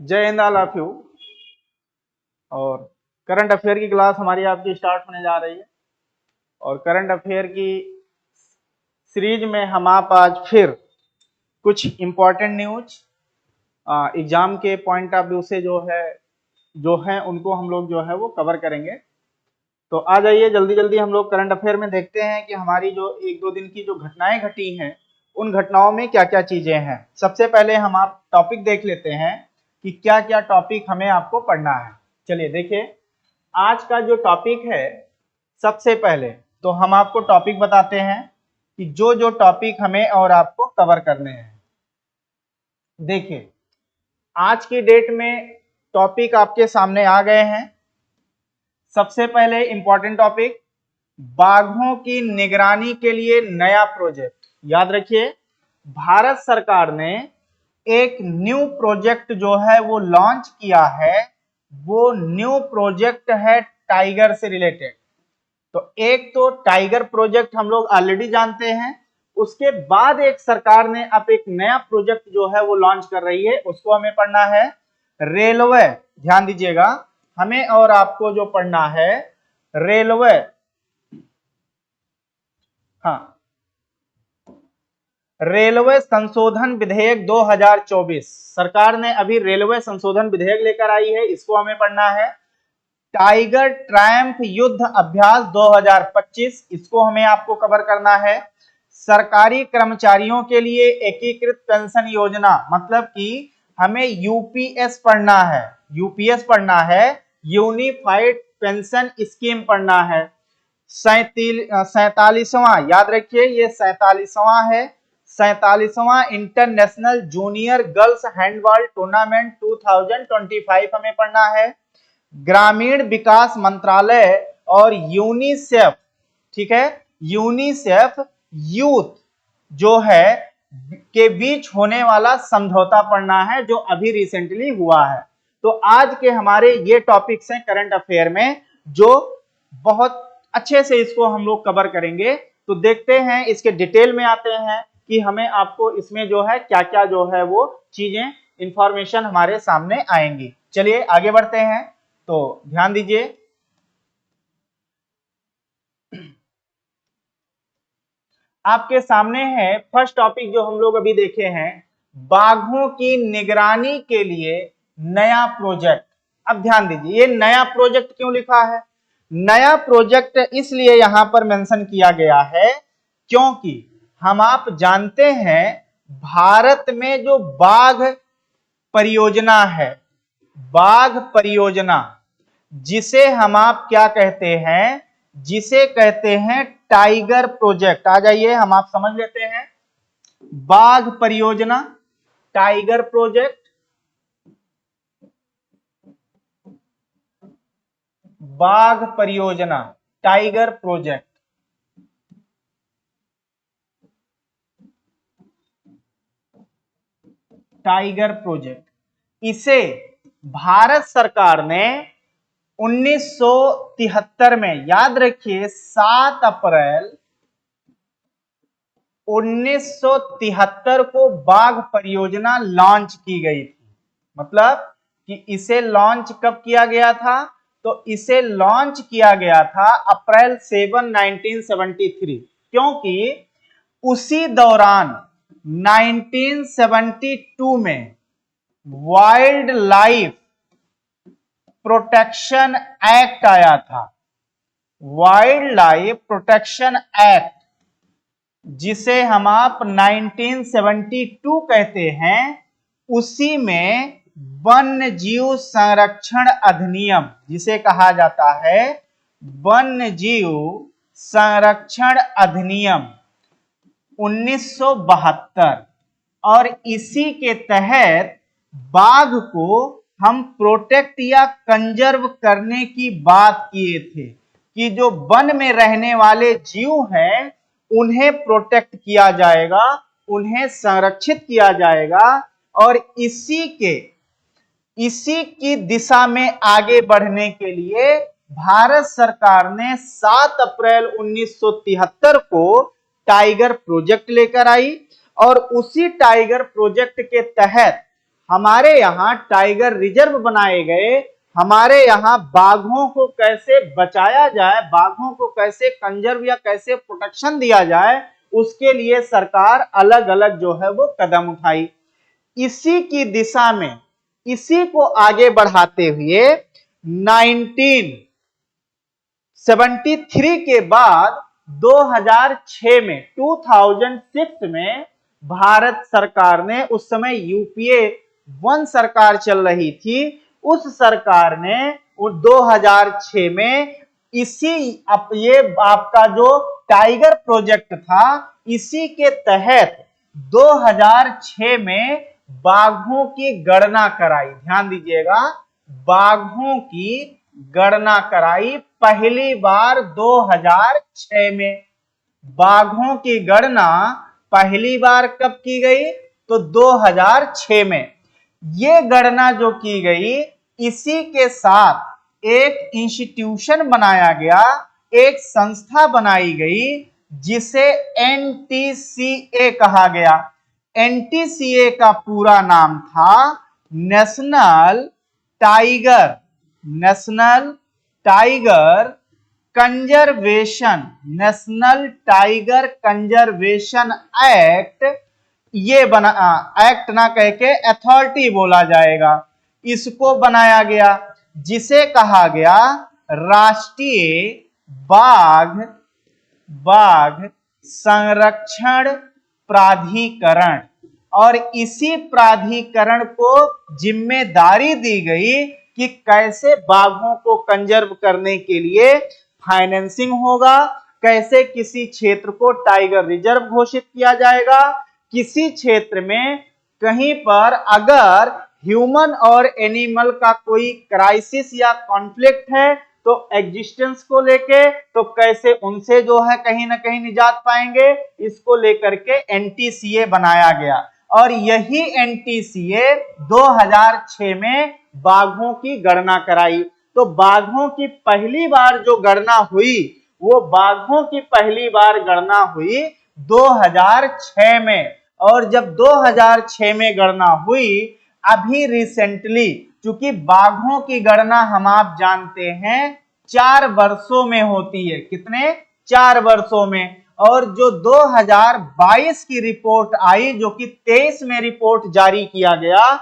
जय Hind all of you. और current affair की क्लास हमारी आपकी स्टार्ट होने जा रही है। और करंट अफेयर की सीरीज में हम आप आज फिर कुछ इम्पोर्टेंट न्यूज एग्जाम के पॉइंट ऑफ व्यू से जो है उनको हम लोग जो है वो कवर करेंगे। तो आ जाइए जल्दी जल्दी हम लोग करंट अफेयर में देखते हैं कि हमारी जो एक दो दिन की जो घटनाएं घटी हैं उन घटनाओं में क्या क्या चीजें हैं। सबसे पहले हम आप टॉपिक देख लेते हैं कि क्या क्या टॉपिक हमें आपको पढ़ना है। चलिए देखिए आज का जो टॉपिक है, सबसे पहले तो हम आपको टॉपिक बताते हैं कि जो जो टॉपिक हमें और आपको कवर करने हैं। देखिए आज की डेट में टॉपिक आपके सामने आ गए हैं। सबसे पहले इंपॉर्टेंट टॉपिक, बाघों की निगरानी के लिए नया प्रोजेक्ट। याद रखिए भारत सरकार ने एक न्यू प्रोजेक्ट जो है वो लॉन्च किया है। वो न्यू प्रोजेक्ट है टाइगर से रिलेटेड। तो एक तो टाइगर प्रोजेक्ट हम लोग ऑलरेडी जानते हैं, उसके बाद एक सरकार ने अब एक नया प्रोजेक्ट जो है वो लॉन्च कर रही है, उसको हमें पढ़ना है। रेलवे, ध्यान दीजिएगा, हमें और आपको जो पढ़ना है रेलवे, हाँ, रेलवे संशोधन विधेयक 2024 सरकार ने अभी रेलवे संशोधन विधेयक लेकर आई है, इसको हमें पढ़ना है। टाइगर ट्रायम्फ युद्ध अभ्यास 2025, इसको हमें आपको कवर करना है। सरकारी कर्मचारियों के लिए एकीकृत पेंशन योजना, मतलब कि हमें यूपीएस पढ़ना है, यूपीएस पढ़ना है, यूनिफाइड पेंशन स्कीम पढ़ना है। 47वां, याद रखिए ये 47वां है, 47वां international junior girls handball tournament 2025 हमें पढ़ना है। ग्रामीण विकास मंत्रालय और यूनिसेफ, ठीक है, यूनिसेफ यूथ जो है के बीच होने वाला समझौता पढ़ना है, जो अभी रिसेंटली हुआ है। तो आज के हमारे ये टॉपिक्स हैं करंट अफेयर में, जो बहुत अच्छे से इसको हम लोग कवर करेंगे। तो देखते हैं, इसके डिटेल में आते हैं कि हमें आपको इसमें जो है क्या क्या जो है वो चीजें इंफॉर्मेशन हमारे सामने आएंगी। चलिए आगे बढ़ते हैं। तो ध्यान दीजिए, आपके सामने है फर्स्ट टॉपिक जो हम लोग अभी देखे हैं, बाघों की निगरानी के लिए नया प्रोजेक्ट। अब ध्यान दीजिए ये नया प्रोजेक्ट क्यों लिखा है। नया प्रोजेक्ट इसलिए यहां पर मेंशन किया गया है क्योंकि हम आप जानते हैं भारत में जो बाघ परियोजना है, बाघ परियोजना, जिसे हम आप क्या कहते हैं, जिसे कहते हैं टाइगर प्रोजेक्ट। आ जाइए हम आप समझ लेते हैं, बाघ परियोजना, टाइगर प्रोजेक्ट, बाघ परियोजना, टाइगर प्रोजेक्ट। टाइगर प्रोजेक्ट, इसे भारत सरकार ने 1973 में, याद रखिए 7 अप्रैल 1973 को बाघ परियोजना लॉन्च की गई थी। मतलब कि इसे लॉन्च कब किया गया था, तो इसे लॉन्च किया गया था अप्रैल 7 1973, क्योंकि उसी दौरान 1972 में वाइल्ड लाइफ प्रोटेक्शन एक्ट आया था। वाइल्ड लाइफ प्रोटेक्शन एक्ट, जिसे हम आप 1972 कहते हैं, उसी में वन्य जीव संरक्षण अधिनियम, जिसे कहा जाता है वन्य जीव संरक्षण अधिनियम 1972, और इसी के तहत बाघ को हम प्रोटेक्ट या कंजर्व करने की बात किए थे कि जो वन में रहने वाले जीव हैं उन्हें प्रोटेक्ट किया जाएगा, उन्हें संरक्षित किया जाएगा। और इसी की दिशा में आगे बढ़ने के लिए भारत सरकार ने 7 अप्रैल 1973 को टाइगर प्रोजेक्ट लेकर आई, और उसी टाइगर प्रोजेक्ट के तहत हमारे यहाँ टाइगर रिजर्व बनाए गए, हमारे यहाँ बाघों को कैसे बचाया जाए, बाघों को कैसे कंजर्व या कैसे प्रोटेक्शन दिया जाए, उसके लिए सरकार अलग अलग जो है वो कदम उठाई। इसी की दिशा में, इसी को आगे बढ़ाते हुए 1973 के बाद 2006 में भारत सरकार ने, उस समय यूपीए 1 सरकार चल रही थी, उस सरकार ने 2006 में इसी ये आपका जो टाइगर प्रोजेक्ट था, इसी के तहत 2006 में बाघों की गणना कराई। ध्यान दीजिएगा, बाघों की गणना कराई पहली बार 2006 में। बाघों की गणना पहली बार कब की गई? तो 2006 में। ये गणना जो की गई, इसी के साथ एक इंस्टीट्यूशन बनाया गया, एक संस्था बनाई गई जिसे एनटीसीए कहा गया। एनटीसीए का पूरा नाम था national tiger conservation, national tiger conservation act. ये बना, एक्ट ना कह के अथॉरिटी बोला जाएगा, इसको बनाया गया, जिसे कहा गया राष्ट्रीय बाघ संरक्षण प्राधिकरण। और इसी प्राधिकरण को जिम्मेदारी दी गई कि कैसे बाघों को कंजर्व करने के लिए फाइनेंसिंग होगा, कैसे किसी क्षेत्र को टाइगर रिजर्व घोषित किया जाएगा, किसी क्षेत्र में कहीं पर अगर ह्यूमन और एनिमल का कोई क्राइसिस या कॉन्फ्लिक्ट है तो एग्जिस्टेंस को लेके, तो कैसे उनसे जो है कहीं ना कहीं निजात पाएंगे, इसको लेकर के एनटीसीए बनाया गया। और यही एनटीसीए 2006 में बाघों की गणना कराई। तो बाघों की पहली बार जो गणना हुई, वो बाघों की पहली बार गणना हुई 2006 में। और जब 2006 में गणना हुई, अभी रिसेंटली, चूंकि बाघों की गणना हम आप जानते हैं 4 वर्षों में होती है। कितने? 4 वर्षों में। और जो 2022 की रिपोर्ट आई, जो कि 23 में रिपोर्ट जारी किया गया,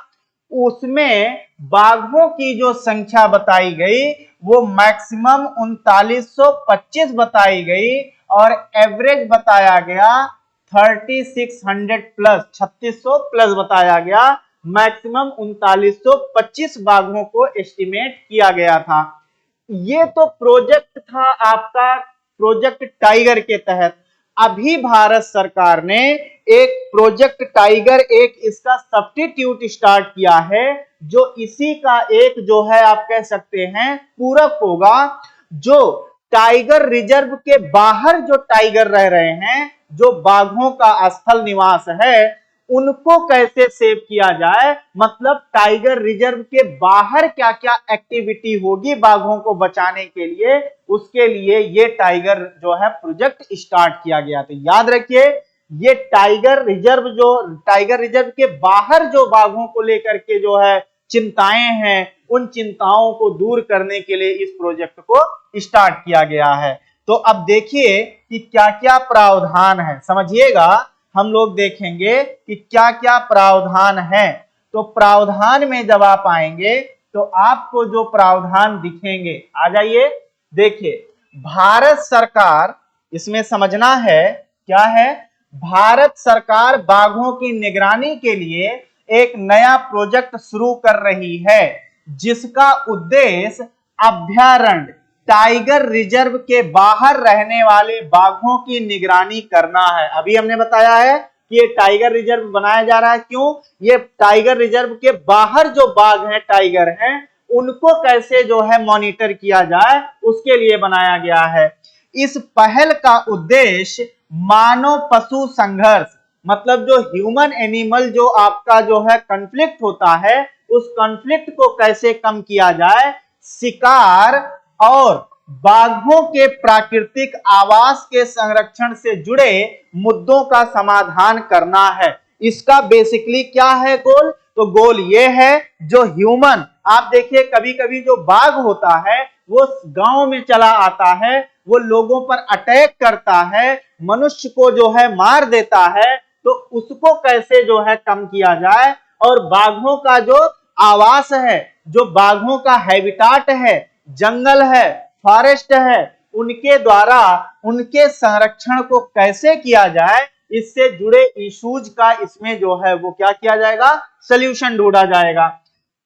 उसमें बाघों की जो संख्या बताई गई वो मैक्सिमम 3925 बताई गई और एवरेज बताया गया 3600 प्लस, 3600 प्लस बताया गया। मैक्सिमम 3925 बाघों को एस्टिमेट किया गया था। ये तो प्रोजेक्ट था आपका, प्रोजेक्ट टाइगर के तहत। अभी भारत सरकार ने एक प्रोजेक्ट टाइगर, एक इसका सब्स्टिट्यूट स्टार्ट किया है, जो इसी का एक जो है आप कह सकते हैं पूरक होगा। जो टाइगर रिजर्व के बाहर जो टाइगर रह रहे हैं, जो बाघों का स्थल निवास है, उनको कैसे सेव किया जाए, मतलब टाइगर रिजर्व के बाहर क्या क्या एक्टिविटी होगी बाघों को बचाने के लिए, उसके लिए ये टाइगर जो है प्रोजेक्ट स्टार्ट किया गया। तो याद रखिए, ये टाइगर रिजर्व के बाहर जो बाघों को लेकर के जो है चिंताएं हैं, उन चिंताओं को दूर करने के लिए इस प्रोजेक्ट को स्टार्ट किया गया है। तो अब देखिए कि क्या क्या प्रावधान है, समझिएगा। हम लोग देखेंगे कि क्या क्या प्रावधान है। तो प्रावधान में जब आप आएंगे तो आपको जो प्रावधान दिखेंगे, आ जाइए देखिए। भारत सरकार, इसमें समझना है क्या है, भारत सरकार बाघों की निगरानी के लिए एक नया प्रोजेक्ट शुरू कर रही है, जिसका उद्देश्य अभयारण्य, टाइगर रिजर्व के बाहर रहने वाले बाघों की निगरानी करना है। अभी हमने बताया है कि ये टाइगर रिजर्व बनाया जा रहा है, क्यों? ये टाइगर रिजर्व के बाहर जो बाघ हैं, टाइगर हैं, उनको कैसे जो है मॉनिटर किया जाए, उसके लिए बनाया गया है। इस पहल का उद्देश्य मानव पशु संघर्ष, मतलब जो ह्यूमन एनिमल जो आपका जो है कॉन्फ्लिक्ट होता है, उस कॉन्फ्लिक्ट को कैसे कम किया जाए, शिकार और बाघों के प्राकृतिक आवास के संरक्षण से जुड़े मुद्दों का समाधान करना है। इसका बेसिकली क्या है गोल? तो गोल ये है, जो ह्यूमन, आप देखिए कभी कभी जो बाघ होता है वो गांव में चला आता है, वो लोगों पर अटैक करता है, मनुष्य को जो है मार देता है, तो उसको कैसे जो है कम किया जाए, और बाघों का जो आवास है, जो बाघों का हैबिटाट है, जंगल है, फॉरेस्ट है, उनके द्वारा उनके संरक्षण को कैसे किया जाए, इससे जुड़े इश्यूज का इसमें जो है वो क्या किया जाएगा, सॉल्यूशन ढूंढा जाएगा।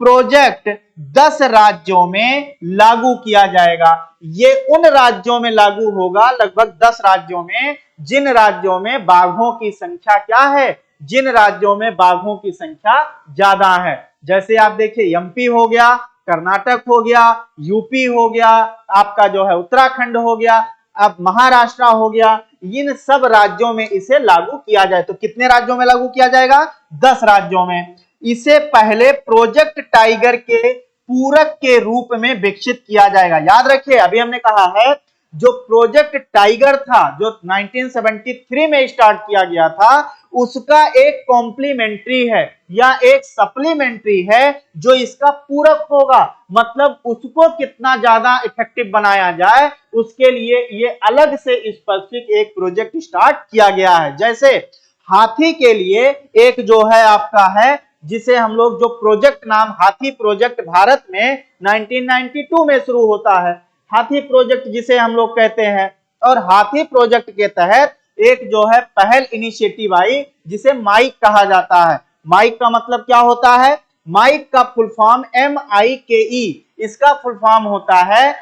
प्रोजेक्ट 10 राज्यों में लागू किया जाएगा। ये उन राज्यों में लागू होगा, लगभग 10 राज्यों में, जिन राज्यों में बाघों की संख्या क्या है, जिन राज्यों में बाघों की संख्या ज्यादा है। जैसे आप देखिए एमपी हो गया, कर्नाटक हो गया, यूपी हो गया, आपका जो है उत्तराखंड हो गया, अब महाराष्ट्र हो गया, इन सब राज्यों में इसे लागू किया जाए। तो कितने राज्यों में लागू किया जाएगा? 10 राज्यों में। इसे पहले प्रोजेक्ट टाइगर के पूरक के रूप में विकसित किया जाएगा। याद रखिए, अभी हमने कहा है जो प्रोजेक्ट टाइगर था, जो 1973 में स्टार्ट किया गया था, उसका एक कॉम्प्लीमेंट्री है या एक सप्लीमेंट्री है जो इसका पूरक होगा। मतलब उसको कितना ज्यादा इफेक्टिव बनाया जाए, उसके लिए ये अलग से स्पेसिफिक एक प्रोजेक्ट स्टार्ट किया गया है। जैसे हाथी के लिए एक जो है आपका है, जिसे हम लोग जो प्रोजेक्ट नाम हाथी प्रोजेक्ट भारत में 1992 में शुरू होता है, हाथी प्रोजेक्ट जिसे हम लोग कहते हैं। और हाथी प्रोजेक्ट के तहत एक जो है पहल इनिशिएटिव आई, जिसे माइक कहा जाता है। माइक का मतलब क्या होता है? माइक का फुल फॉर्म MIKE, इसका फुल फॉर्म होता है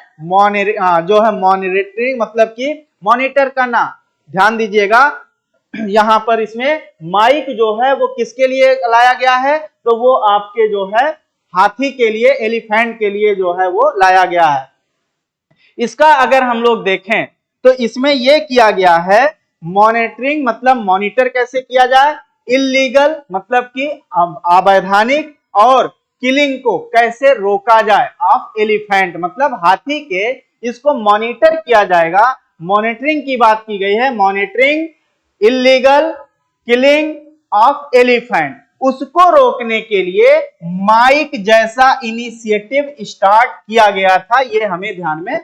जो है मॉनिटरिंग, मतलब कि मॉनिटर करना। ध्यान दीजिएगा, यहां पर इसमें माइक जो है वो किसके लिए लाया गया है? तो वो आपके जो है हाथी के लिए, एलिफेंट के लिए जो है वो लाया गया है। इसका अगर हम लोग देखें तो इसमें यह किया गया है, मॉनिटरिंग मतलब मॉनिटर कैसे किया जाए, इलीगल मतलब कि अवैधानिक, और किलिंग को कैसे रोका जाए ऑफ एलिफेंट मतलब हाथी के, इसको मॉनिटर किया जाएगा। मॉनिटरिंग की बात की गई है, monitoring illegal killing of elephant, उसको रोकने के लिए माइक जैसा इनिशिएटिव स्टार्ट किया गया था। ये हमें ध्यान में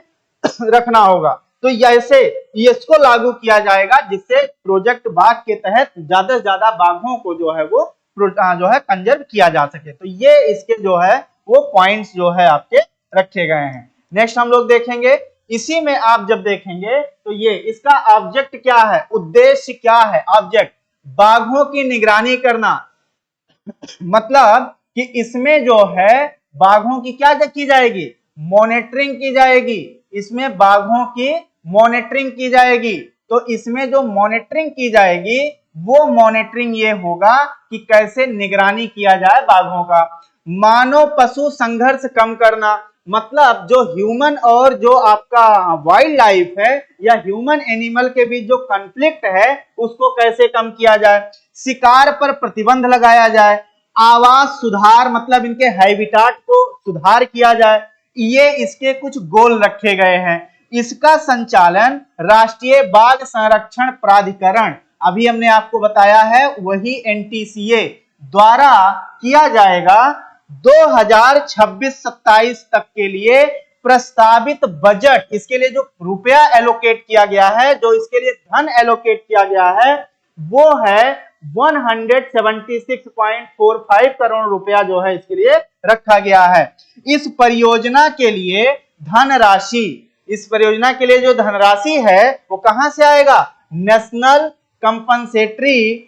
रखना होगा। तो ऐसे इसको लागू किया जाएगा, जिससे प्रोजेक्ट बाघ के तहत ज्यादा से ज्यादा बाघों को जो है वो जो है कंजर्व किया जा सके। तो ये इसके जो है वो पॉइंट्स जो है आपके रखे गए हैं। नेक्स्ट हम लोग देखेंगे, इसी में आप जब देखेंगे तो ये इसका ऑब्जेक्ट क्या है, उद्देश्य क्या है। ऑब्जेक्ट बाघों की निगरानी करना, मतलब कि इसमें जो है बाघों की क्या की जाएगी, मॉनिटरिंग की जाएगी। इसमें बाघों की मॉनिटरिंग की जाएगी। तो इसमें जो मॉनिटरिंग की जाएगी वो मॉनिटरिंग ये होगा कि कैसे निगरानी किया जाए बाघों का। मानव पशु संघर्ष कम करना, मतलब जो ह्यूमन और जो आपका वाइल्ड लाइफ है या ह्यूमन एनिमल के बीच जो कॉन्फ्लिक्ट है उसको कैसे कम किया जाए। शिकार पर प्रतिबंध लगाया जाए। आवास सुधार, मतलब इनके हैबिटाट को सुधार किया जाए। ये इसके कुछ गोल रखे गए हैं। इसका संचालन राष्ट्रीय बाघ संरक्षण प्राधिकरण, अभी हमने आपको बताया है वही NTCA द्वारा किया जाएगा। 2026-27 तक के लिए प्रस्तावित बजट, इसके लिए जो रुपया एलोकेट किया गया है, जो इसके लिए धन एलोकेट किया गया है, वो है 176.45 करोड़ रुपया जो है इसके लिए रखा गया है। इस परियोजना के लिए धनराशि, इस परियोजना के लिए जो धनराशि है वो कहां से आएगा, national compensatory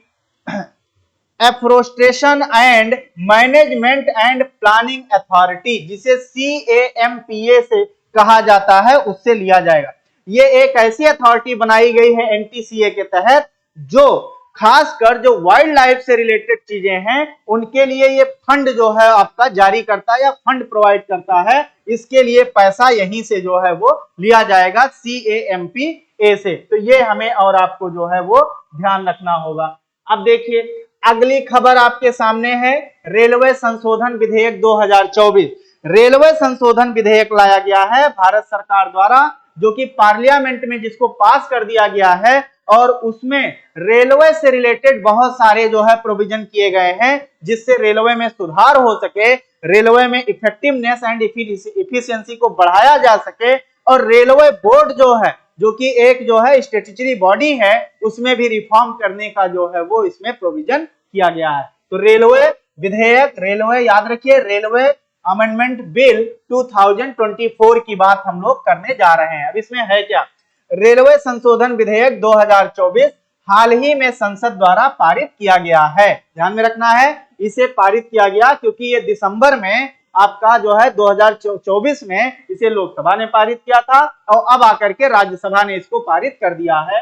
afforestation and management and planning authority, जिसे CAMPA से कहा जाता है, उससे लिया जाएगा। ये एक ऐसी अथॉरिटी बनाई गई है NTCA के तहत, जो खासकर जो वाइल्ड लाइफ से रिलेटेड चीजें हैं उनके लिए ये फंड जो है आपका जारी करता है या फंड प्रोवाइड करता है। इसके लिए पैसा यहीं से जो है वो लिया जाएगा CAMPA से। तो ये हमें और आपको जो है वो ध्यान रखना होगा। अब देखिए अगली खबर आपके सामने है, रेलवे संशोधन विधेयक 2024। रेलवे संशोधन विधेयक लाया गया है भारत सरकार द्वारा, जो कि पार्लियामेंट में जिसको पास कर दिया गया है, और उसमें रेलवे से रिलेटेड बहुत सारे जो है प्रोविजन किए गए हैं जिससे रेलवे में सुधार हो सके, रेलवे में इफेक्टिवनेस एंड इफिशियंसी को बढ़ाया जा सके, और रेलवे बोर्ड जो है जो कि एक जो है स्टैट्यूटरी बॉडी है उसमें भी रिफॉर्म करने का जो है वो इसमें प्रोविजन किया गया है। तो रेलवे विधेयक, रेलवे याद रखिए, रेलवे अमेंडमेंट बिल 2024 की बात हम लोग करने जा रहे हैं। अब इसमें है क्या, रेलवे संशोधन विधेयक 2024 हाल ही में संसद द्वारा पारित किया गया है। ध्यान में रखना है, इसे पारित किया गया क्योंकि ये दिसंबर में आपका जो है 2024 में इसे लोकसभा ने पारित किया था और अब आकर के राज्यसभा ने इसको पारित कर दिया है।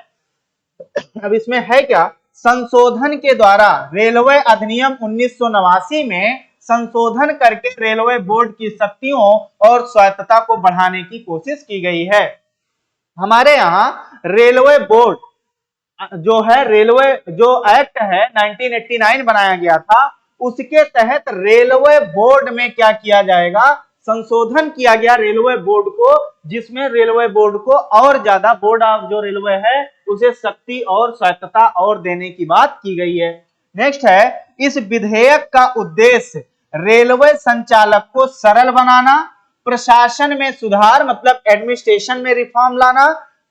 अब इसमें है क्या, संशोधन के द्वारा रेलवे अधिनियम 1989 में संशोधन करके रेलवे बोर्ड की शक्तियों और स्वायत्तता को बढ़ाने की कोशिश की गई है। हमारे यहाँ रेलवे बोर्ड जो है, रेलवे जो एक्ट है 1989 बनाया गया था, उसके तहत रेलवे बोर्ड में क्या किया जाएगा, संशोधन किया गया रेलवे बोर्ड को, जिसमें रेलवे बोर्ड को और ज्यादा, बोर्ड ऑफ जो रेलवे है उसे शक्ति और स्वायत्तता और देने की बात की गई है। नेक्स्ट है, इस विधेयक का उद्देश्य रेलवे संचालक को सरल बनाना, प्रशासन में सुधार मतलब एडमिनिस्ट्रेशन में रिफॉर्म लाना,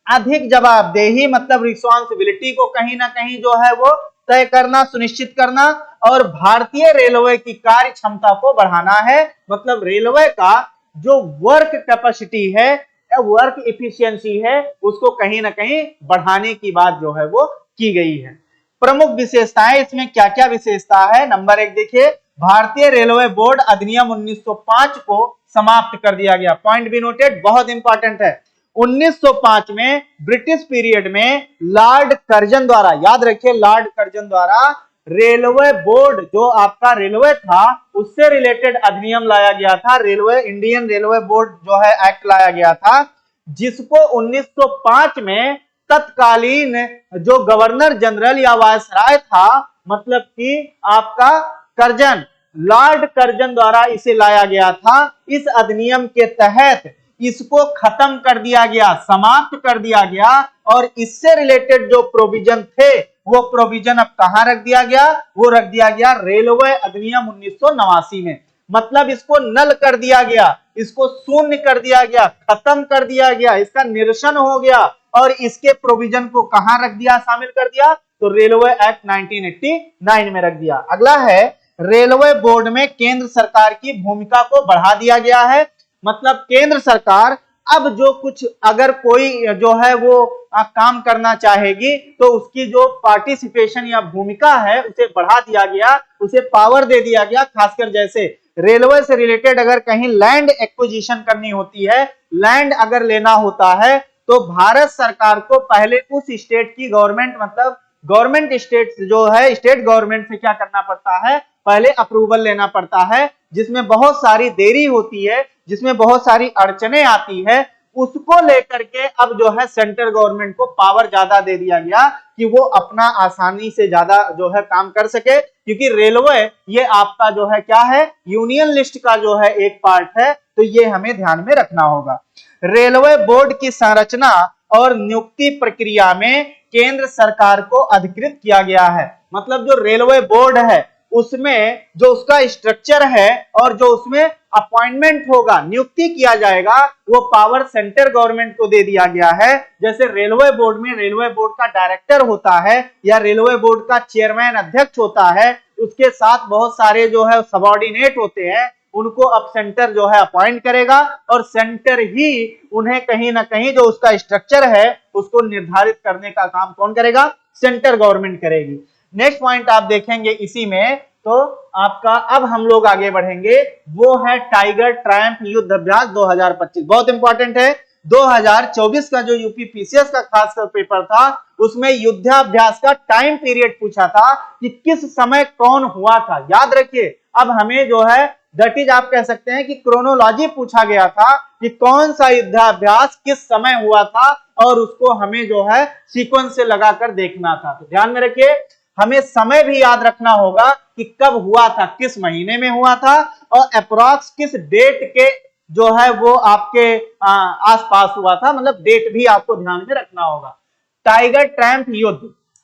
अधिक जवाबदेही मतलब रिस्पॉन्सिबिलिटी को कहीं ना कहीं जो है वो तय करना, सुनिश्चित करना, और भारतीय रेलवे की कार्य क्षमता को बढ़ाना है। मतलब रेलवे का जो वर्क कैपेसिटी है, वर्क इफिशियंसी है, उसको कहीं ना कहीं बढ़ाने की बात जो है वो की गई है। प्रमुख विशेषताएं इसमें क्या क्या विशेषता है, नंबर 1 देखिए, भारतीय रेलवे बोर्ड अधिनियम 1905 को समाप्त कर दिया गया। पॉइंट बी नोटेड, बहुत इंपॉर्टेंट है। 1905 में ब्रिटिश पीरियड में लॉर्ड कर्जन द्वारा, याद रखिए लॉर्ड कर्जन द्वारा रेलवे बोर्ड जो आपका रेलवे था उससे रिलेटेड अधिनियम लाया गया था, रेलवे इंडियन रेलवे बोर्ड जो है एक्ट लाया गया था, जिसको 1905 में तत्कालीन जो गवर्नर जनरल या वायसराय था, मतलब कि आपका कर्जन, लॉर्ड कर्जन द्वारा इसे लाया गया था। इस अधिनियम के तहत इसको खत्म कर दिया गया, समाप्त कर दिया गया, और इससे रिलेटेड जो प्रोविजन थे वो प्रोविजन अब कहां रख दिया गया, वो रख दिया गया रेलवे अधिनियम 1989 में। मतलब इसको नल कर दिया गया, इसको शून्य कर दिया गया, खत्म कर दिया गया, इसका निरसन हो गया, और इसके प्रोविजन को कहां रख दिया, शामिल कर दिया, तो रेलवे एक्ट 1989 में रख दिया। अगला है, रेलवे बोर्ड में केंद्र सरकार की भूमिका को बढ़ा दिया गया है। मतलब केंद्र सरकार अब जो कुछ अगर कोई जो है वो काम करना चाहेगी तो उसकी जो पार्टिसिपेशन या भूमिका है उसे बढ़ा दिया गया, उसे पावर दे दिया गया। खासकर जैसे रेलवे से रिलेटेड अगर कहीं लैंड एक्विजिशन करनी होती है, लैंड अगर लेना होता है, तो भारत सरकार को पहले उस स्टेट की गवर्नमेंट, मतलब गवर्नमेंट स्टेट जो है, स्टेट गवर्नमेंट से क्या करना पड़ता है, पहले अप्रूवल लेना पड़ता है, जिसमें बहुत सारी देरी होती है, जिसमें बहुत सारी अड़चने आती है। उसको लेकर के अब जो है सेंट्रल गवर्नमेंट को पावर ज्यादा दे दिया गया कि वो अपना आसानी से ज्यादा जो है काम कर सके, क्योंकि रेलवे ये आपका जो है क्या है, यूनियन लिस्ट का जो है एक पार्ट है, तो ये हमें ध्यान में रखना होगा। रेलवे बोर्ड की संरचना और नियुक्ति प्रक्रिया में केंद्र सरकार को अधिकृत किया गया है। मतलब जो रेलवे बोर्ड है उसमें जो उसका स्ट्रक्चर है और जो उसमें अपॉइंटमेंट होगा, नियुक्ति किया जाएगा, वो पावर सेंट्रल गवर्नमेंट को दे दिया गया है। जैसे रेलवे बोर्ड में रेलवे बोर्ड का डायरेक्टर होता है या रेलवे बोर्ड का चेयरमैन अध्यक्ष होता है, उसके साथ बहुत सारे जो है सबऑर्डिनेट होते हैं, उनको अब सेंटर जो है अपॉइंट करेगा, और सेंटर ही उन्हें कहीं ना कहीं जो उसका स्ट्रक्चर है उसको निर्धारित करने का काम कौन करेगा, सेंट्रल गवर्नमेंट करेगी। नेक्स्ट पॉइंट आप देखेंगे इसी में, तो आपका अब हम लोग आगे बढ़ेंगे, वो है टाइगर ट्रायम्फ युद्ध अभ्यास 2025। बहुत इंपॉर्टेंट है। 2024 का जो यूपी पीसीएस का खासकर पेपर था उसमें युद्धाभ्यास का टाइम पीरियड पूछा था कि किस समय कौन हुआ था। याद रखिए, अब हमें जो है दैट इज आप कह सकते हैं कि क्रोनोलॉजी पूछा गया था कि कौन सा युद्धाभ्यास किस समय हुआ था, और उसको हमें जो है सीक्वेंस से लगाकर देखना था। तो ध्यान में रखिए, हमें समय भी याद रखना होगा कि कब हुआ था, किस महीने में हुआ था, और अप्रॉक्स किस डेट के जो है वो आपके आसपास हुआ था, मतलब डेट भी आपको ध्यान में रखना होगा। टाइगर ट्रैंप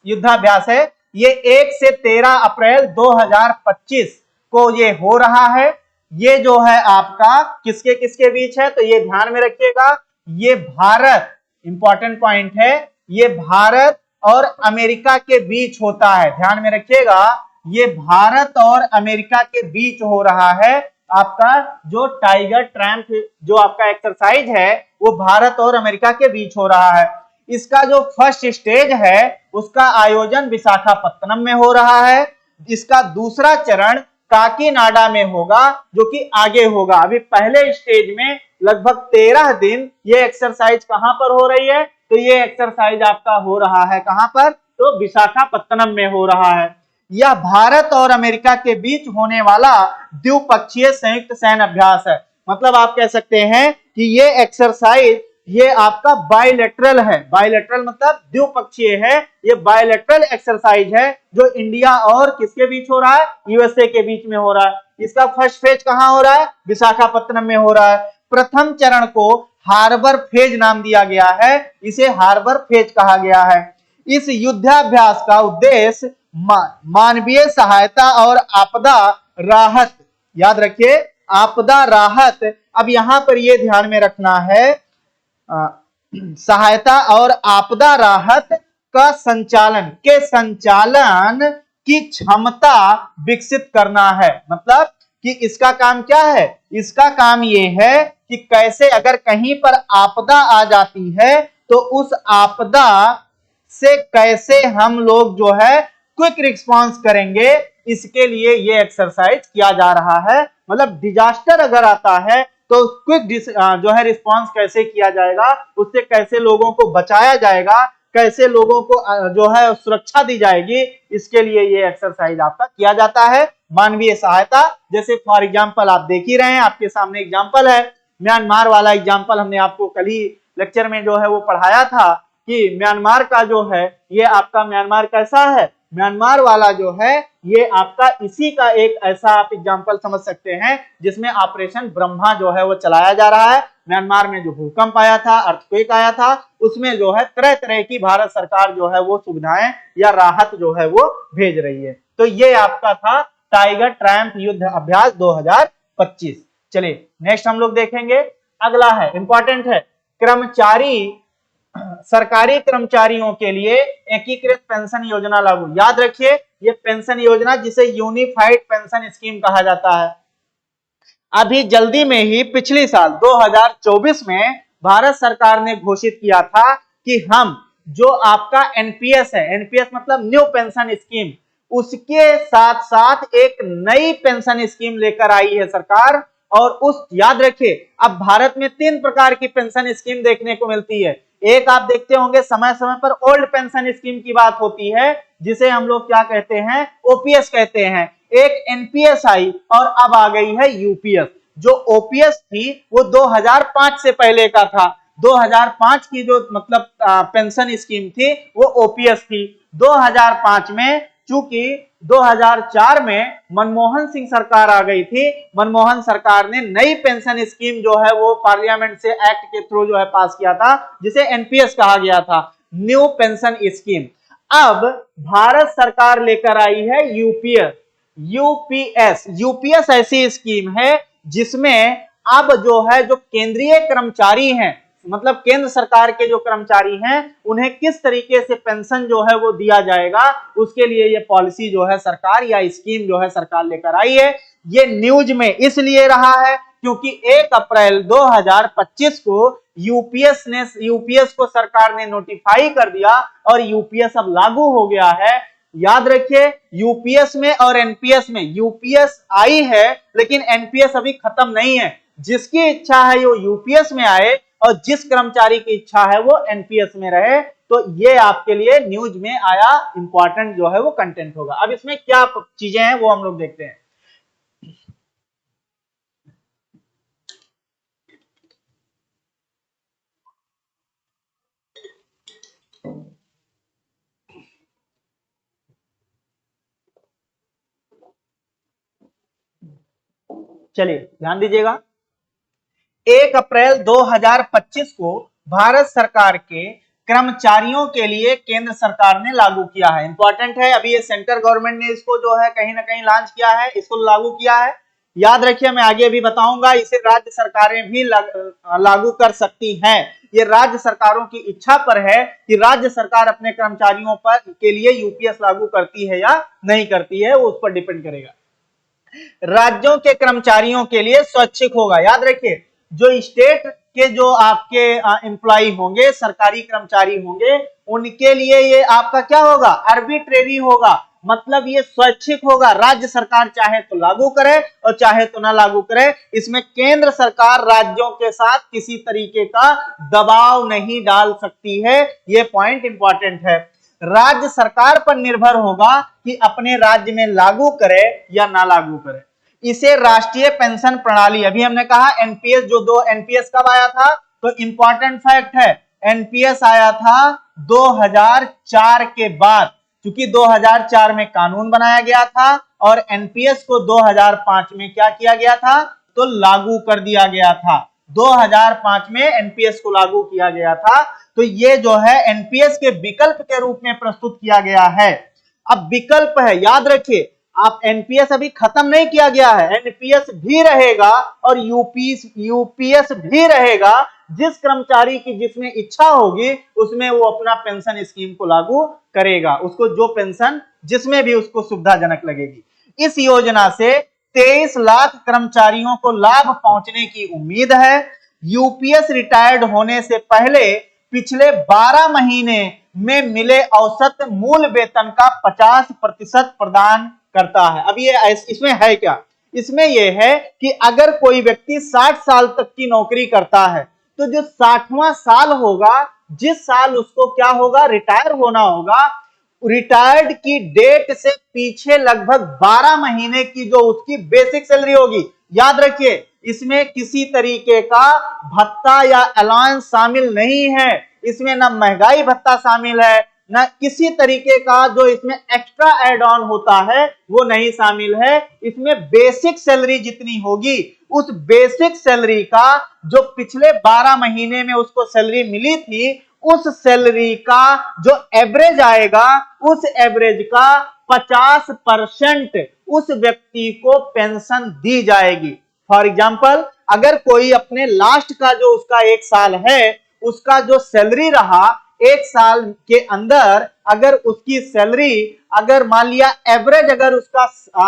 युद्धाभ्यास है। ये 1 से 13 अप्रैल 2025 को ये हो रहा है। ये जो है आपका किसके किसके बीच है, तो ये ध्यान में रखिएगा, ये भारत, इंपॉर्टेंट पॉइंट है, ये भारत और अमेरिका के बीच होता है। ध्यान में रखिएगा, ये भारत और अमेरिका के बीच हो रहा है। आपका जो टाइगर ट्रैंप जो आपका एक्सरसाइज है वो भारत और अमेरिका के बीच हो रहा है। इसका जो फर्स्ट स्टेज है उसका आयोजन विशाखापत्तनम में हो रहा है। इसका दूसरा चरण काकीनाडा में होगा, जो कि आगे होगा। अभी पहले स्टेज में लगभग 13 दिन ये एक्सरसाइज कहां पर हो रही है, तो ये एक्सरसाइज आपका हो रहा है कहां पर, तो विशाखापत्तनम में हो रहा है। यह भारत और अमेरिका के बीच होने वाला द्विपक्षीय संयुक्त सैन्य अभ्यास है। मतलब आप कह सकते हैं कि ये एक्सरसाइज ये आपका बायलैटरल है। बायलैटरल मतलब द्विपक्षीय है। ये बायलैटरल एक्सरसाइज है जो इंडिया और किसके बीच हो रहा है, यूएसए के बीच में हो रहा है। इसका फर्स्ट फेज कहां हो रहा है, विशाखापत्तनम में हो रहा है। प्रथम चरण को हार्बर फेज नाम दिया गया है, इसे हार्बर फेज कहा गया है। इस युद्धाभ्यास का उद्देश्य मानवीय सहायता और आपदा राहत, याद रखिए आपदा राहत। अब यहां पर यह ध्यान में रखना है, सहायता और आपदा राहत का संचालन की क्षमता विकसित करना है। मतलब कि इसका काम क्या है, इसका काम यह है कि कैसे अगर कहीं पर आपदा आ जाती है तो उस आपदा से कैसे हम लोग जो है क्विक रिस्पांस करेंगे, इसके लिए ये एक्सरसाइज किया जा रहा है। मतलब डिजास्टर अगर आता है तो क्विक जो है रिस्पांस कैसे किया जाएगा, उससे कैसे लोगों को बचाया जाएगा, कैसे लोगों को जो है सुरक्षा दी जाएगी, इसके लिए ये एक्सरसाइज आपका किया जाता है। मानवीय सहायता, जैसे फॉर एग्जांपल आप देख ही रहे हैं, आपके सामने एग्जांपल है म्यांमार वाला एग्जांपल। हमने आपको कल ही लेक्चर में जो है वो पढ़ाया था कि म्यांमार का जो है ये आपका म्यांमार कैसा है, म्यांमार वाला जो है ये आपका इसी का एक ऐसा आप एग्जांपल समझ सकते हैं जिसमें ऑपरेशन ब्रह्मा जो है वो चलाया जा रहा है। म्यांमार में जो भूकंप आया था, अर्थक्वेक आया था, उसमें जो है तरह तरह की भारत सरकार जो है वो सुविधाएं या राहत जो है वो भेज रही है। तो ये आपका था टाइगर ट्रैंप युद्ध अभ्यास 2025। चलिए नेक्स्ट हम लोग देखेंगे, अगला है इंपॉर्टेंट है, कर्मचारी सरकारी कर्मचारियों के लिए एकीकृत पेंशन योजना लागू। याद रखिए ये पेंशन योजना जिसे यूनिफाइड पेंशन स्कीम कहा जाता है। अभी जल्दी में ही पिछले साल 2024 में भारत सरकार ने घोषित किया था कि हम जो आपका एनपीएस है, एनपीएस मतलब न्यू पेंशन स्कीम, उसके साथ साथ एक नई पेंशन स्कीम लेकर आई है सरकार। और उस याद रखिए अब भारत में 3 प्रकार की पेंशन स्कीम देखने को मिलती है। एक आप देखते होंगे समय समय पर ओल्ड पेंशन स्कीम की बात होती है जिसे हम लोग क्या कहते हैं, ओपीएस कहते हैं। एक एनपीएस आई और अब आ गई है यूपीएस। जो ओपीएस थी वो 2005 से पहले का था। 2005 की जो मतलब पेंशन स्कीम थी वो ओपीएस थी। 2005 में चूंकि 2004 में मनमोहन सिंह सरकार आ गई थी, मनमोहन सरकार ने नई पेंशन स्कीम जो है वो पार्लियामेंट से एक्ट के थ्रू जो है पास किया था, जिसे एनपीएस कहा गया था, न्यू पेंशन स्कीम। अब भारत सरकार लेकर आई है यूपीएस। यूपीएस ऐसी स्कीम है जिसमें अब जो है जो केंद्रीय कर्मचारी हैं, मतलब केंद्र सरकार के जो कर्मचारी हैं, उन्हें किस तरीके से पेंशन जो है वो दिया जाएगा, उसके लिए ये पॉलिसी जो है सरकार या स्कीम जो है सरकार लेकर आई है। ये न्यूज में इसलिए रहा है क्योंकि 1 अप्रैल 2025 को यूपीएस को सरकार ने नोटिफाई कर दिया और यूपीएस अब लागू हो गया है। याद रखिए यूपीएस में और एनपीएस में, यूपीएस आई है लेकिन एनपीएस अभी खत्म नहीं है। जिसकी इच्छा है वो यूपीएस में आए और जिस कर्मचारी की इच्छा है वो एनपीएस में रहे। तो ये आपके लिए न्यूज में आया इंपॉर्टेंट जो है वो कंटेंट होगा। अब इसमें क्या चीजें हैं वो हम लोग देखते हैं। चलिए ध्यान दीजिएगा, 1 अप्रैल 2025 को भारत सरकार के कर्मचारियों के लिए केंद्र सरकार ने लागू किया है। इंपॉर्टेंट है, अभी ये सेंट्रल गवर्नमेंट ने इसको जो है कहीं ना कहीं लॉन्च किया है, इसको लागू किया है। याद रखिए, मैं आगे भी बताऊंगा, इसे राज्य सरकारें भी लागू कर सकती हैं। ये राज्य सरकारों की इच्छा पर है कि राज्य सरकार अपने कर्मचारियों पर के लिए यूपीएस लागू करती है या नहीं करती है, वो उस पर डिपेंड करेगा। राज्यों के कर्मचारियों के लिए स्वैच्छिक होगा। याद रखिए, जो स्टेट के जो आपके एम्प्लॉय होंगे, सरकारी कर्मचारी होंगे, उनके लिए ये आपका क्या होगा, आर्बिट्रेरी होगा, मतलब ये स्वैच्छिक होगा। राज्य सरकार चाहे तो लागू करे और चाहे तो ना लागू करे। इसमें केंद्र सरकार राज्यों के साथ किसी तरीके का दबाव नहीं डाल सकती है, ये पॉइंट इंपॉर्टेंट है। राज्य सरकार पर निर्भर होगा कि अपने राज्य में लागू करे या ना लागू करे। इसे राष्ट्रीय पेंशन प्रणाली, अभी हमने कहा एनपीएस, जो दो एनपीएस कब आया था, तो इंपॉर्टेंट फैक्ट है, एनपीएस आया था 2004 के बाद, क्योंकि 2004 में कानून बनाया गया था और एनपीएस को 2005 में क्या किया गया था, तो लागू कर दिया गया था। 2005 में एनपीएस को लागू किया गया था। तो ये जो है एनपीएस के विकल्प के रूप में प्रस्तुत किया गया है। अब विकल्प है, याद रखिए, आप एनपीएस अभी खत्म नहीं किया गया है, एनपीएस भी रहेगा और यूपीएस भी रहेगा। जिस कर्मचारी की जिसमें इच्छा होगी उसमें वो अपना पेंशन स्कीम को लागू करेगा, उसको जो पेंशन जिसमें भी उसको सुविधाजनक लगेगी। इस योजना से 23 लाख कर्मचारियों को लाभ पहुंचने की उम्मीद है। यूपीएस रिटायर्ड होने से पहले पिछले 12 महीने में मिले औसत मूल वेतन का 50% प्रदान करता है। अब ये इसमें है क्या, इसमें यह है कि अगर कोई व्यक्ति 60 साल तक की नौकरी करता है तो जो 60वां साल होगा, जिस साल उसको क्या होगा, रिटायर होना होगा, रिटायर्ड की डेट से पीछे लगभग 12 महीने की जो उसकी बेसिक सैलरी होगी। याद रखिए, इसमें किसी तरीके का भत्ता या अलाउंस शामिल नहीं है, इसमें ना महंगाई भत्ता शामिल है, ना किसी तरीके का जो इसमें एक्स्ट्रा एड ऑन होता है वो नहीं शामिल है। इसमें बेसिक सैलरी जितनी होगी, उस बेसिक सैलरी का जो पिछले 12 महीने में उसको सैलरी मिली थी, उस सैलरी का जो एवरेज आएगा, उस एवरेज का 50% उस व्यक्ति को पेंशन दी जाएगी। फॉर एग्जाम्पल, अगर कोई अपने लास्ट का जो उसका 1 साल है, उसका जो सैलरी रहा 1 साल के अंदर, अगर उसकी सैलरी अगर मान लिया एवरेज अगर उसका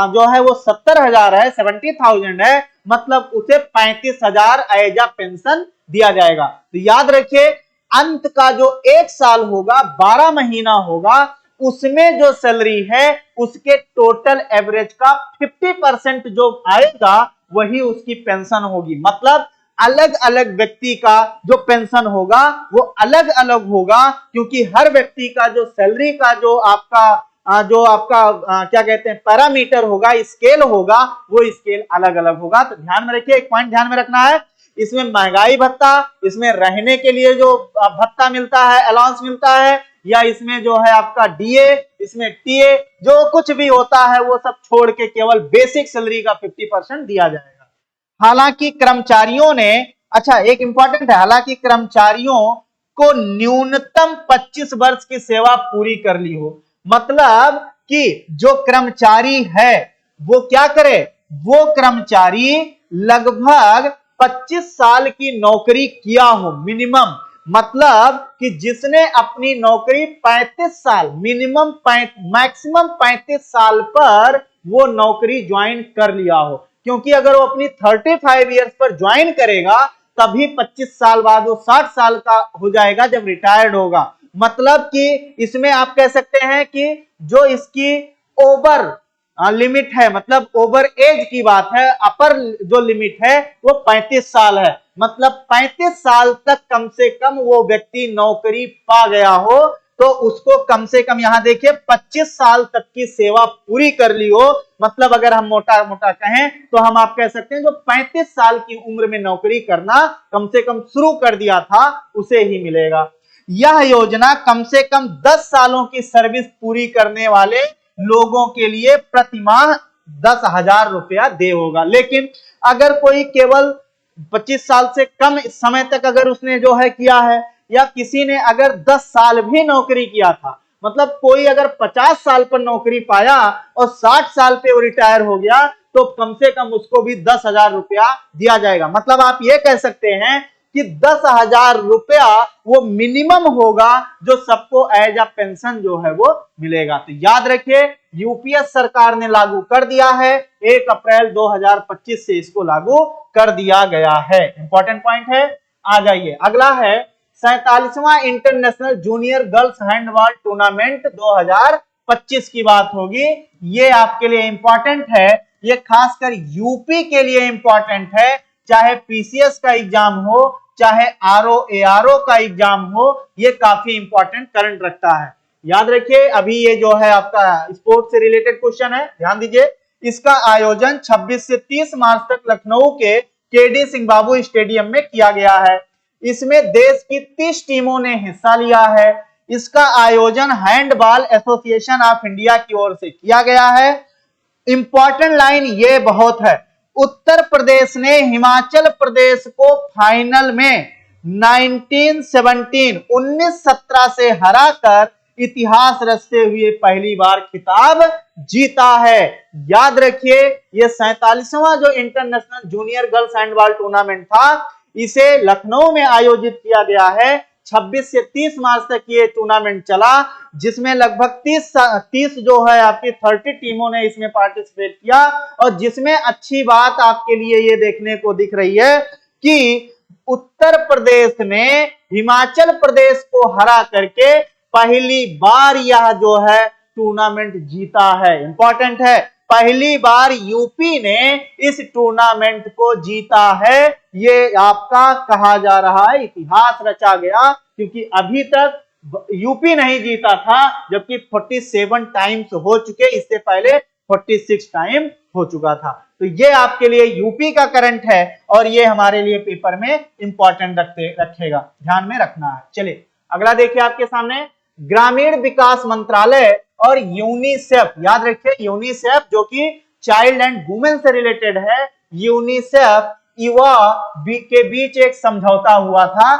जो है वो 70,000 है, 70,000 है, मतलब उसे 35,000 एज अ पेंशन दिया जाएगा। तो याद रखिए, अंत का जो 1 साल होगा, 12 महीना होगा, उसमें जो सैलरी है उसके टोटल एवरेज का 50% जो आएगा वही उसकी पेंशन होगी। मतलब अलग अलग व्यक्ति का जो पेंशन होगा वो अलग अलग होगा, क्योंकि हर व्यक्ति का जो सैलरी का जो आपका क्या कहते हैं पैरामीटर होगा, स्केल होगा, वो स्केल अलग अलग होगा। तो ध्यान में रखिए, एक पॉइंट ध्यान में रखना है, इसमें महंगाई भत्ता, इसमें रहने के लिए जो भत्ता मिलता है, अलाउंस मिलता है, या इसमें जो है आपका डीए, इसमें टीए, जो कुछ भी होता है वो सब छोड़ के केवल बेसिक सैलरी का 50% दिया जाएगा। हालांकि कर्मचारियों ने, अच्छा एक इंपॉर्टेंट है, हालांकि कर्मचारियों को न्यूनतम 25 वर्ष की सेवा पूरी कर ली हो। मतलब कि जो कर्मचारी है वो क्या करे, वो कर्मचारी लगभग 25 साल की नौकरी किया हो मिनिमम। मतलब कि जिसने अपनी नौकरी 35 साल मिनिमम मैक्सिमम 35 साल पर वो नौकरी ज्वाइन कर लिया हो, क्योंकि अगर वो अपनी 35 ईयर्स पर ज्वाइन करेगा तभी 25 साल बाद वो 60 साल का हो जाएगा जब रिटायर्ड होगा। मतलब कि इसमें आप कह सकते हैं कि जो इसकी ओवर लिमिट है, मतलब ओवर एज की बात है, अपर जो लिमिट है वो 35 साल है। मतलब 35 साल तक कम से कम वो व्यक्ति नौकरी पा गया हो तो उसको कम से कम, यहां देखिए, 25 साल तक की सेवा पूरी कर ली हो। मतलब अगर हम मोटा मोटा कहें तो हम आप कह सकते हैं जो 35 साल की उम्र में नौकरी करना कम से कम शुरू कर दिया था उसे ही मिलेगा। यह योजना कम से कम 10 सालों की सर्विस पूरी करने वाले लोगों के लिए प्रतिमाह 10,000 रुपया दे होगा। लेकिन अगर कोई केवल 25 साल से कम समय तक अगर उसने जो है किया है, या किसी ने अगर 10 साल भी नौकरी किया था, मतलब कोई अगर 50 साल पर नौकरी पाया और 60 साल पे वो रिटायर हो गया, तो कम से कम उसको भी 10,000 रुपया दिया जाएगा। मतलब आप ये कह सकते हैं कि 10,000 रुपया वो मिनिमम होगा जो सबको एज अ पेंशन जो है वो मिलेगा। तो याद रखिए, यूपीएस सरकार ने लागू कर दिया है, 1 अप्रैल 2025 से इसको लागू कर दिया गया है। इंपॉर्टेंट पॉइंट है। आ जाइए, अगला है 47वां international junior girls handball tournament 2025 की बात होगी। ये आपके लिए इंपॉर्टेंट है, ये खासकर यूपी के लिए इंपॉर्टेंट है। चाहे पीसीएस का एग्जाम हो, चाहे आरओ एआरओ का एग्जाम हो, ये काफी इंपॉर्टेंट करंट रखता है। याद रखिए, अभी ये जो है आपका स्पोर्ट्स से रिलेटेड क्वेश्चन है, ध्यान दीजिए। इसका आयोजन 26 से 30 मार्च तक लखनऊ के केडी सिंह बाबू स्टेडियम में किया गया है। इसमें देश की 30 टीमों ने हिस्सा लिया है। इसका आयोजन हैंडबॉल एसोसिएशन ऑफ इंडिया की ओर से किया गया है। इंपॉर्टेंट लाइन ये बहुत है, उत्तर प्रदेश ने हिमाचल प्रदेश को फाइनल में 1917 से हराकर इतिहास रचते हुए पहली बार खिताब जीता है। याद रखिए, ये 47वां जो international junior girls handball tournament था, इसे लखनऊ में आयोजित किया गया है। 26 से 30 मार्च तक ये टूर्नामेंट चला, जिसमें लगभग 30 जो है आपकी 30 टीमों ने इसमें पार्टिसिपेट किया। और जिसमें अच्छी बात आपके लिए ये देखने को दिख रही है कि उत्तर प्रदेश ने हिमाचल प्रदेश को हरा करके पहली बार यह जो है टूर्नामेंट जीता है। इंपॉर्टेंट है, पहली बार यूपी ने इस टूर्नामेंट को जीता है। ये आपका कहा जा रहा है इतिहास रचा गया, क्योंकि अभी तक यूपी नहीं जीता था, जबकि 47 टाइम्स हो चुके, इससे पहले 46 टाइम हो चुका था। तो ये आपके लिए यूपी का करंट है और ये हमारे लिए पेपर में इंपॉर्टेंट रखेगा, ध्यान में रखना है। चलिए अगला देखिए आपके सामने, ग्रामीण विकास मंत्रालय और यूनिसेफ। याद रखिए, यूनिसेफ जो कि चाइल्ड एंड वुमेन से रिलेटेड है, यूनिसेफ युवा के बीच एक समझौता हुआ था।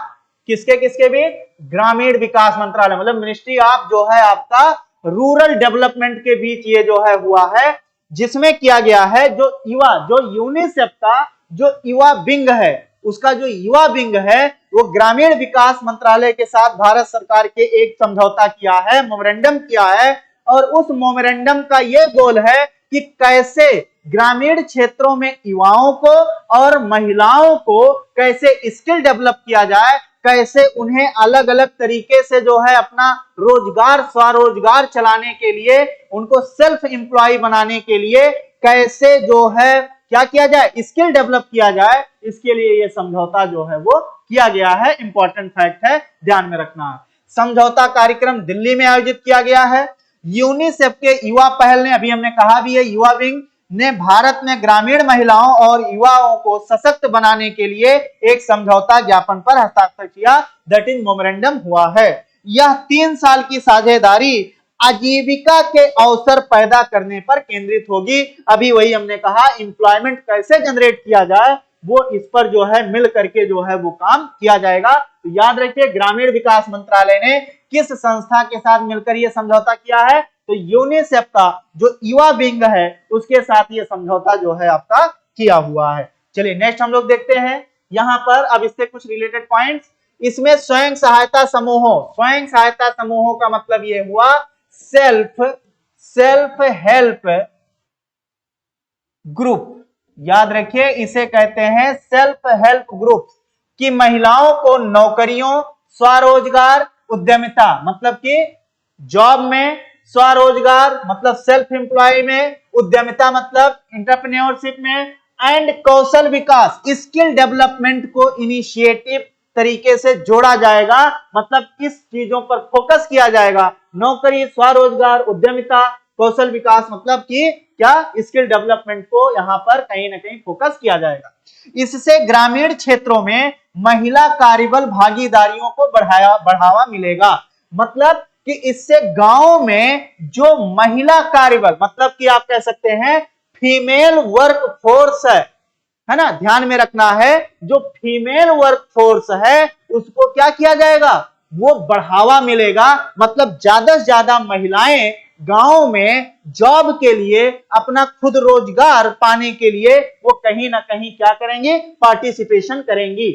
किसके किसके बीच? ग्रामीण विकास मंत्रालय मतलब मिनिस्ट्री ऑफ जो है आपका रूरल डेवलपमेंट के बीच ये जो है हुआ है, जिसमें किया गया है जो यूनिसेफ का जो युवा विंग है, उसका जो युवा विंग है वो ग्रामीण विकास मंत्रालय के साथ भारत सरकार के एक समझौता किया है, मेमोरेंडम किया है। और उस मेमोरेंडम का ये गोल है कि कैसे ग्रामीण क्षेत्रों में युवाओं को और महिलाओं को कैसे स्किल डेवलप किया जाए, कैसे उन्हें अलग अलग तरीके से जो है अपना रोजगार स्वरोजगार चलाने के लिए, उनको सेल्फ एम्प्लॉय बनाने के लिए कैसे जो है क्या किया जाए, स्किल डेवलप किया जाए, इसके लिए ये समझौता जो है वो किया गया है। इंपॉर्टेंट फैक्ट है, ध्यान में रखना है। समझौता कार्यक्रम दिल्ली में आयोजित किया गया है। यूनिसेफ के युवा पहल ने, अभी हमने कहा भी है, युवा विंग ने भारत में ग्रामीण महिलाओं और युवाओं को सशक्त बनाने के लिए एक समझौता ज्ञापन पर हस्ताक्षर किया, दैट इज मेमोरेंडम हुआ है। यह 3 साल की साझेदारी आजीविका के अवसर पैदा करने पर केंद्रित होगी। अभी वही हमने कहा, एम्प्लॉयमेंट कैसे जनरेट किया जाए, वो इस पर जो है मिल करके जो है वो काम किया जाएगा। तो याद रखिए, ग्रामीण विकास मंत्रालय ने किस संस्था के साथ मिलकर ये समझौता किया है, तो यूनिसेफ का जो युवा विंग है उसके साथ ये समझौता जो है आपका किया हुआ है। चलिए नेक्स्ट हम लोग देखते हैं यहां पर, अब इससे कुछ रिलेटेड पॉइंट्स। इसमें स्वयं सहायता समूहों का मतलब ये हुआ सेल्फ हेल्प ग्रुप। याद रखिए, इसे कहते हैं सेल्फ हेल्प ग्रुप, कि महिलाओं को नौकरियों, स्वरोजगार, उद्यमिता मतलब कि जॉब में, स्वरोजगार मतलब सेल्फ एम्प्लॉय में, उद्यमिता मतलब एंटरप्रेन्योरशिप में, and Kaushal Vikas skill development को इनिशिएटिव तरीके से जोड़ा जाएगा। मतलब किस चीजों पर फोकस किया जाएगा, नौकरी, स्वरोजगार, उद्यमिता, कौशल विकास मतलब कि क्या, स्किल डेवलपमेंट को यहां पर कहीं ना कहीं फोकस किया जाएगा। इससे ग्रामीण क्षेत्रों में महिला कार्यबल भागीदारियों को बढ़ावा मिलेगा। मतलब कि इससे गांव में जो महिला कार्यबल मतलब कि आप कह सकते हैं फीमेल वर्क फोर्स है, है ना, ध्यान में रखना है, जो फीमेल वर्क फोर्स है उसको क्या किया जाएगा, वो बढ़ावा मिलेगा। मतलब ज्यादा से ज्यादा महिलाएं गांव में जॉब के लिए, अपना खुद रोजगार पाने के लिए वो कहीं ना कहीं क्या करेंगे, पार्टिसिपेशन करेंगी।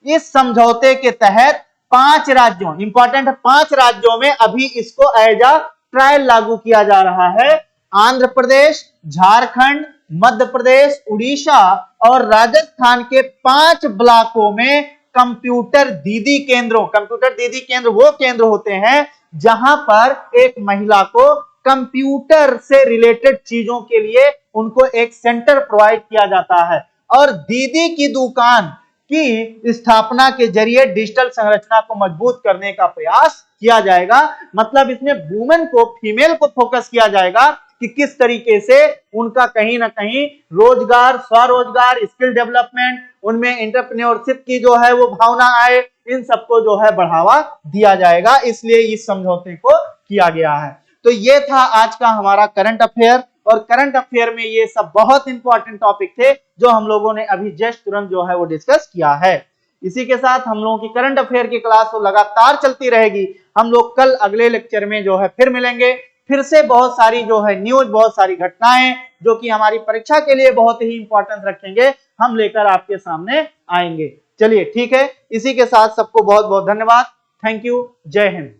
इस समझौते के तहत 5 राज्यों, इंपॉर्टेंट 5 राज्यों में अभी इसको एज अ ट्रायल लागू किया जा रहा है। आंध्र प्रदेश, झारखंड, मध्य प्रदेश, उड़ीसा और राजस्थान के 5 ब्लॉकों में कंप्यूटर दीदी केंद्रों, कंप्यूटर दीदी केंद्र वो केंद्र होते हैं जहां पर एक महिला को कंप्यूटर से रिलेटेड चीजों के लिए उनको एक सेंटर प्रोवाइड किया जाता है। और दीदी की दुकान की स्थापना के जरिए डिजिटल संरचना को मजबूत करने का प्रयास किया जाएगा। मतलब इसमें वुमेन को, फीमेल को फोकस किया जाएगा कि किस तरीके से उनका कहीं ना कहीं रोजगार, स्वरोजगार, स्किल डेवलपमेंट, उनमें एंटरप्रेन्योरशिप की जो है वो भावना आए, इन सबको जो है बढ़ावा दिया जाएगा। इसलिए इस समझौते को किया गया है। तो ये था आज का हमारा करंट अफेयर, और करंट अफेयर में ये सब बहुत इंपॉर्टेंट टॉपिक थे जो हम लोगों ने अभी जस्ट तुरंत जो है वो डिस्कस किया है। इसी के साथ हम लोगों की करंट अफेयर की क्लास तो लगातार चलती रहेगी। हम लोग कल अगले लेक्चर में जो है फिर मिलेंगे, फिर से बहुत सारी जो है न्यूज, बहुत सारी घटनाएं जो कि हमारी परीक्षा के लिए बहुत ही इंपॉर्टेंस रखेंगे, हम लेकर आपके सामने आएंगे। चलिए ठीक है, इसी के साथ सबको बहुत बहुत धन्यवाद। Thank you. जय हिंद।